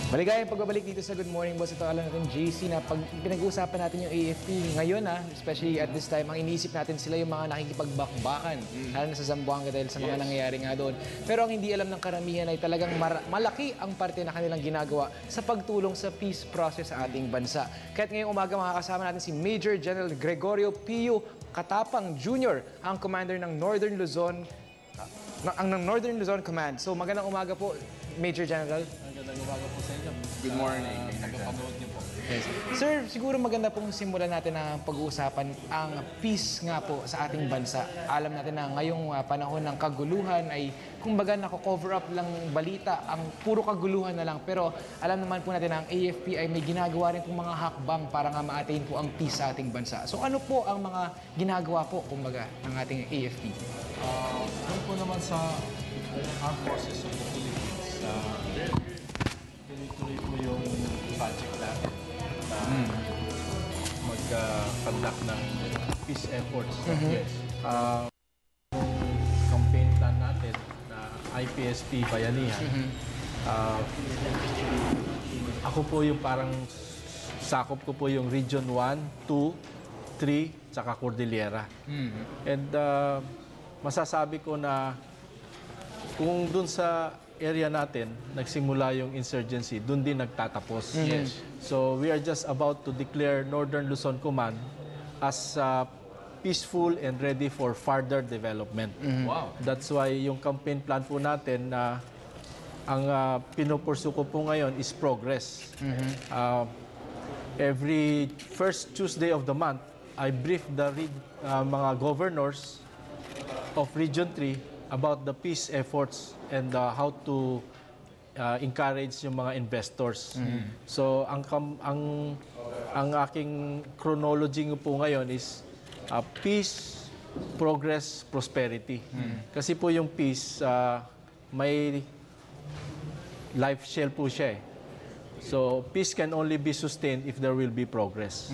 Maligayang pagbabalik dito sa Good Morning Boss. Ito alam natin, JC, na pag pinag-uusapan natin yung AFP ngayon, especially at this time, ang iniisip natin sila yung mga nakikipagbakbakan, lalo na sa Zamboanga dahil sa mga nangyayari nga doon. Pero ang hindi alam ng karamihan ay talagang malaki ang parte na kanilang ginagawa sa pagtulong sa peace process sa ating bansa. Kaya't ngayong umaga makakasama natin si Major General Gregorio Pio Katapang Jr., ang commander ng Northern Luzon Command. So magandang umaga po, Major General. Magandang umaga po sa inyo. Good morning. Nagpapanood niyo po. Yes. Sir, siguro maganda pong simulan natin ang pag-uusapan ang peace nga po sa ating bansa. Alam natin na ngayong panahon ng kaguluhan ay kumbaga nako-cover up lang balita, ang puro kaguluhan na lang. Pero alam naman po natin na ang AFP ay may ginagawa rin pong mga hakbang para nga ma-attain po ang peace sa ating bansa. So ano po ang mga ginagawa po kumbaga ng ating AFP? Doon po naman sa Armed Forces of the Philippines, tuloy-tuloy po yung project natin na mag-conduct ng peace efforts. Campaign plan natin na IPSP Bayanihan. Ako po yung parang sakop ko po yung Region 1, 2, 3, tsaka Cordillera. And masasabi ko na kung dun sa area natin nagsimula yung insurgency, dun din nagtatapos. So we are just about to declare Northern Luzon Command as peaceful and ready for further development. Wow. That's why yung campaign plan po natin na ang pinupursu ko po ngayon is progress. Every first Tuesday of the month, I brief the mga governors of Region 3 about the peace efforts and how to encourage yung mga investors. So ang aking chronology po ngayon is peace, progress, prosperity. Kasi po yung peace may life shell po siya eh. So peace can only be sustained if there will be progress.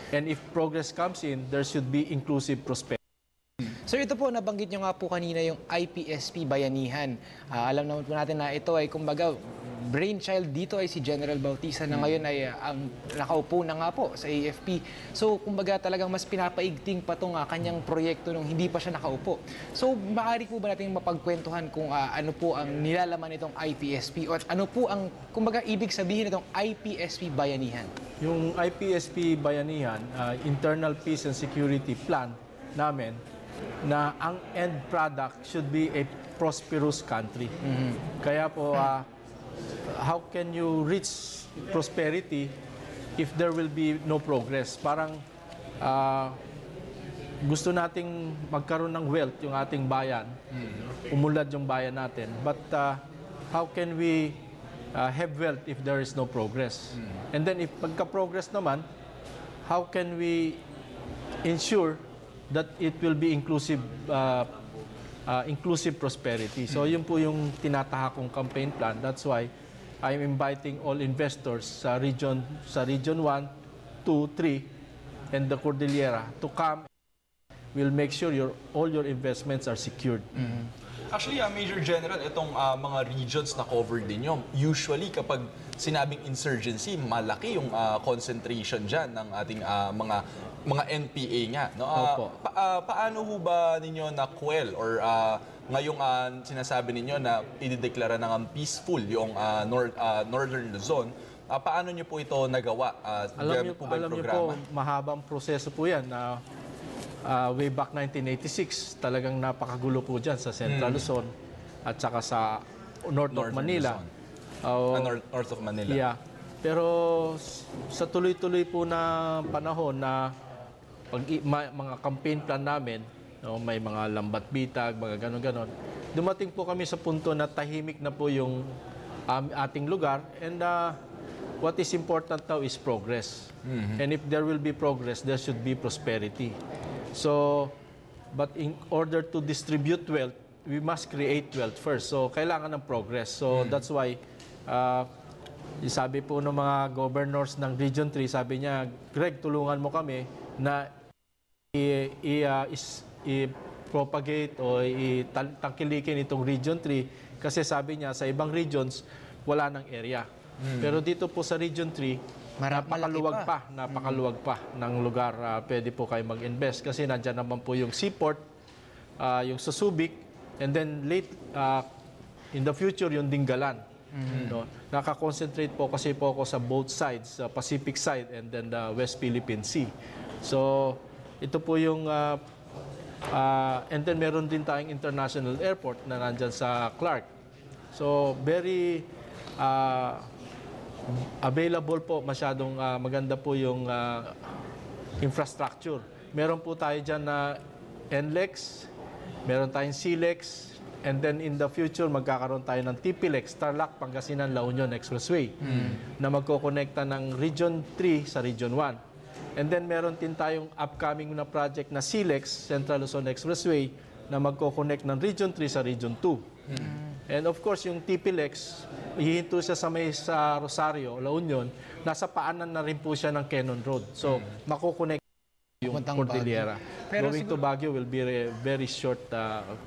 And if progress comes in, there should be inclusive prosperity. Sir, ito po, nabanggit nyo nga po kanina yung IPSP Bayanihan. Alam naman po natin na ito ay, kumbaga, brainchild dito ay si General Bautista na ngayon ay ang nakaupo na nga po sa AFP. So, kumbaga, talagang mas pinapaigting pa itong kanyang proyekto nung hindi pa siya nakaupo. So, maaari po ba natin mapagkwentuhan kung ano po ang nilalaman nitong IPSP o ano po ang, kumbaga, ibig sabihin nitong IPSP Bayanihan? Yung IPSP Bayanihan, Internal Peace and Security Plan namin, na ang end product should be a prosperous country. Kaya po, how can you reach prosperity if there will be no progress? Parang gusto nating magkaroon ng wealth yung ating bayan, umulad yung bayan natin. But how can we have wealth if there is no progress? And then if pagka-progress naman, how can we ensure that it will be inclusive inclusive prosperity. So yun po yung tinatahak kong campaign plan. That's why I'm inviting all investors sa region 1, 2, 3 and the Cordillera to come. We'll make sure all your investments are secured. Actually, Major General, itong mga regions na covered din nyo, usually kapag sinabing insurgency, malaki yung concentration dyan ng ating mga NPA nga. No? Paano ho ba ninyo na-quell or ngayong sinasabi ninyo na idideklara ng peaceful yung Northern Luzon, paano nyo po ito nagawa? Alam niyo po, mahabang proseso po yan. Way back 1986, talagang napakagulo po dyan sa Central Luzon at saka sa North of Manila. North of Manila. Yeah. Pero sa tuloy-tuloy po na panahon na mga campaign plan namin, no, may mga lambat bitag, mga ganon-ganon, dumating po kami sa punto na tahimik na po yung ating lugar and what is important now is progress. And if there will be progress, there should be prosperity. So, but in order to distribute wealth, we must create wealth first. So, kailangan ng progress. So, that's why, sabi po ng mga governors ng Region 3, sabi niya, Greg, tulungan mo kami na i-propagate o tangkilikin itong Region 3 kasi sabi niya, sa ibang regions, wala ng area. Pero dito po sa Region 3, napakaluwag pa ng lugar. Pwede po kayo mag-invest kasi nandyan naman po yung seaport, yung sa Subic, and then in the future, yung Dingalan. No? Nakakonsentrate po kasi po ako sa both sides, sa Pacific side and then the West Philippine Sea. So, ito po yung and then meron din tayong international airport na nandyan sa Clark. So, very available po, masyadong maganda po yung infrastructure. Meron po tayo dyan na NLEX, meron tayong CLEX, and then in the future, magkakaroon tayo ng TPLEX, Tarlac, Pangasinan, La Union Expressway, na magkokonekta ng Region 3 sa Region 1. And then meron din tayong upcoming na project na CLEX, Central Luzon Expressway, na magkoconnect ng Region 3 sa Region 2. And of course, yung TPLEX, hihinto siya sa Rosario, La Union, nasa paanan na rin po siya ng Quezon Road. So, makoconnect yung Puntang Cordillera. Pero Going to Baguio will be a very short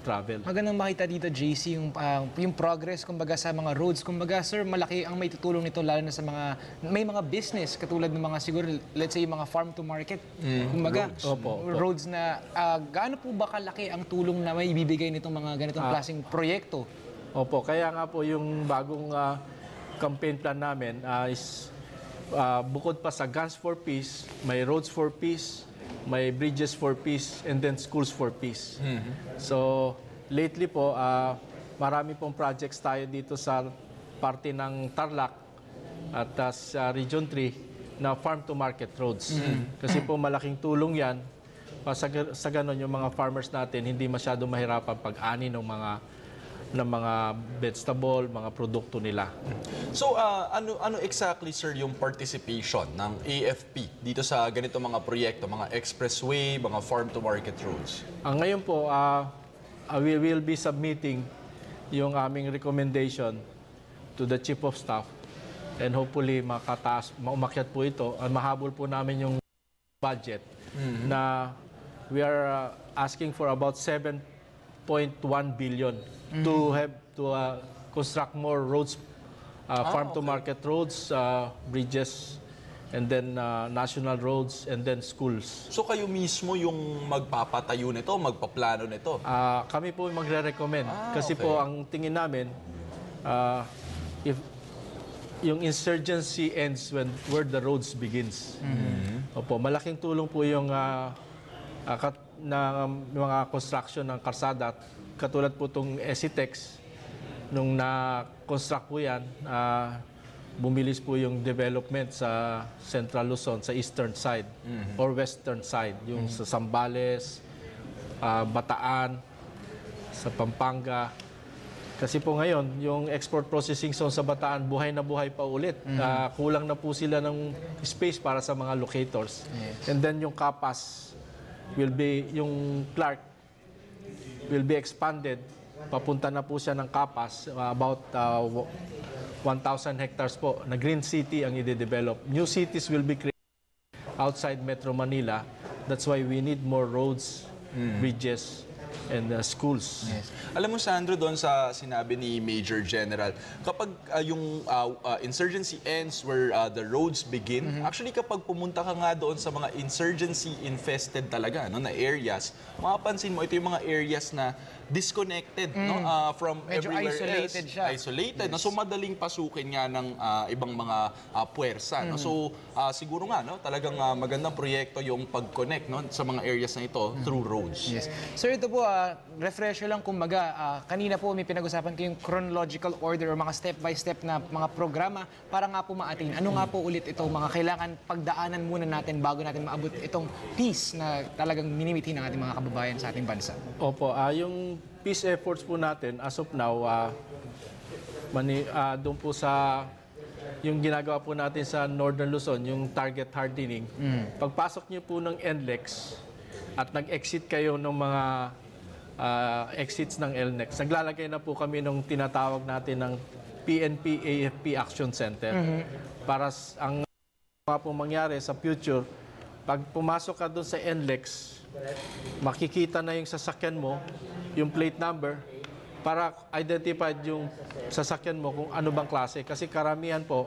travel. Magandang makita dito, JC, yung progress, kumbaga, sa mga roads. Kumbaga, sir, malaki ang may tutulong nito, lalo na sa may mga business, katulad ng mga, siguro, let's say, yung mga farm to market. Kumbaga, roads na, gaano po ba kalaki ang tulong na may ibibigay nitong mga ganitong klaseng proyekto? Opo, kaya nga po yung bagong campaign plan namin is bukod pa sa Guns for Peace, may Roads for Peace, may Bridges for Peace, and then Schools for Peace. So, lately po, marami pong projects tayo dito sa parte ng Tarlac at sa Region 3 na farm-to-market roads. Kasi po malaking tulong yan. Sa ganon, yung mga farmers natin, hindi masyado mahirapan pag-ani ng mga vegetable, mga produkto nila. So, ano exactly, sir, yung participation ng AFP dito sa ganito mga proyekto, mga expressway, mga farm-to-market roads? Ngayon po, we will be submitting yung aming recommendation to the Chief of Staff and hopefully maumakyat po ito. Mahabol po namin yung budget na we are asking for about 7.1 billion to construct more roads, farm-to-market roads, bridges, and then national roads, and then schools. So kayo mismo yung magpapatayo nito, magpaplano nito? Kami po magre-recommend. Kasi okay. po ang tingin namin, if yung insurgency ends where the roads begins. Opo, malaking tulong po yung mga construction ng karsada. Katulad po itong ECTEX, nung na-construct po yan, bumilis po yung development sa Central Luzon, sa eastern side or western side. Yung sa Zambales, Bataan, sa Pampanga. Kasi po ngayon, yung export processing zone sa Bataan, buhay na buhay pa ulit. Kulang na po sila ng space para sa mga locators. And then yung Kapas, yung Clark, will be expanded. Papunta na po siya ng Kapas, about 1,000 hectares po, na green city ang i-develop. New cities will be created outside Metro Manila. That's why we need more roads, bridges, and schools. Yes. Alam mo, Sandro, doon sa sinabi ni Major General, kapag yung insurgency ends where the roads begin, actually kapag pumunta ka nga doon sa mga insurgency-infested talaga no, na areas, mapapansin mo ito yung mga areas na disconnected no, from Medyo everywhere isolated else. siya. Isolated. No? So madaling pasukin nga ng ibang mga puwersa. No? So siguro nga, no, talagang magandang proyekto yung pag-connect no, sa mga areas na ito through roads. Yes. Sir, ito po, refresher lang kumbaga, kanina po may pinag-usapan ko yung chronological order o mga step-by-step na mga programa para nga po ma-attain. Ano nga po ulit ito, mga kailangan pagdaanan muna natin bago natin maabot itong peace na talagang minimithi ng ating mga kababayan sa ating bansa? Opo, yung peace efforts po natin, as of now, doon po sa yung ginagawa po natin sa Northern Luzon, yung target hardening. Pagpasok niyo po ng NLEX at nag-exit kayo ng mga exits ng LNEX, naglalagay na po kami ng tinatawag natin ng PNP AFP Action Center. Para ang mga po mangyari sa future, pag pumasok ka doon sa NLEX, makikita na yung sasakyan mo, yung plate number, para identified yung sasakyan mo kung ano bang klase. Kasi karamihan po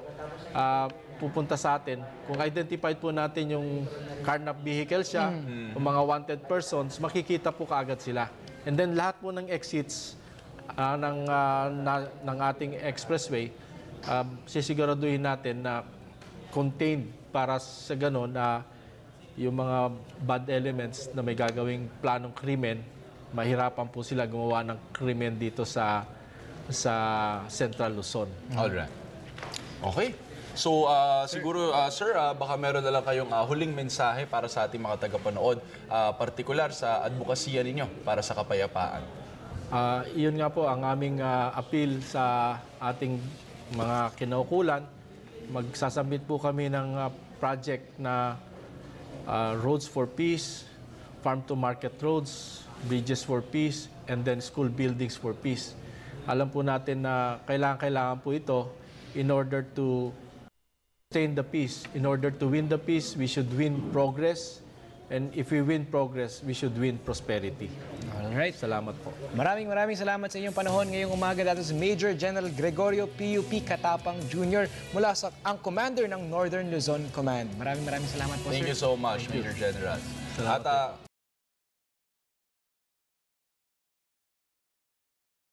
pupunta sa atin. Kung identified po natin yung carnap vehicle siya, yung mga wanted persons, makikita po kaagad sila. And then lahat po ng exits ng ating expressway, sisiguraduhin natin na contained para sa ganon na yung mga bad elements na may gagawing planong krimen, mahirapan po sila gumawa ng krimen dito sa Central Luzon. Alright. Okay. So, siguro, sir, baka meron na lang kayong huling mensahe para sa ating mga tagapanood, partikular sa advokasya ninyo para sa kapayapaan. Iyon nga po ang aming appeal sa ating mga kinaukulan. Magsasambit po kami ng project na Roads for Peace, Farm to Market Roads, Bridges for Peace, and then School Buildings for Peace. Alam po natin na kailangan po ito in order to sustain the peace. In order to win the peace, we should win progress. And if we win progress, we should win prosperity. Alright. Salamat po. Maraming salamat sa inyong panahon ngayong umaga dito sa Major General Gregorio PUP Katapang Jr. mula sa ang commander ng Northern Luzon Command. Maraming salamat po, Thank sir. you so much, Major General. Salamat At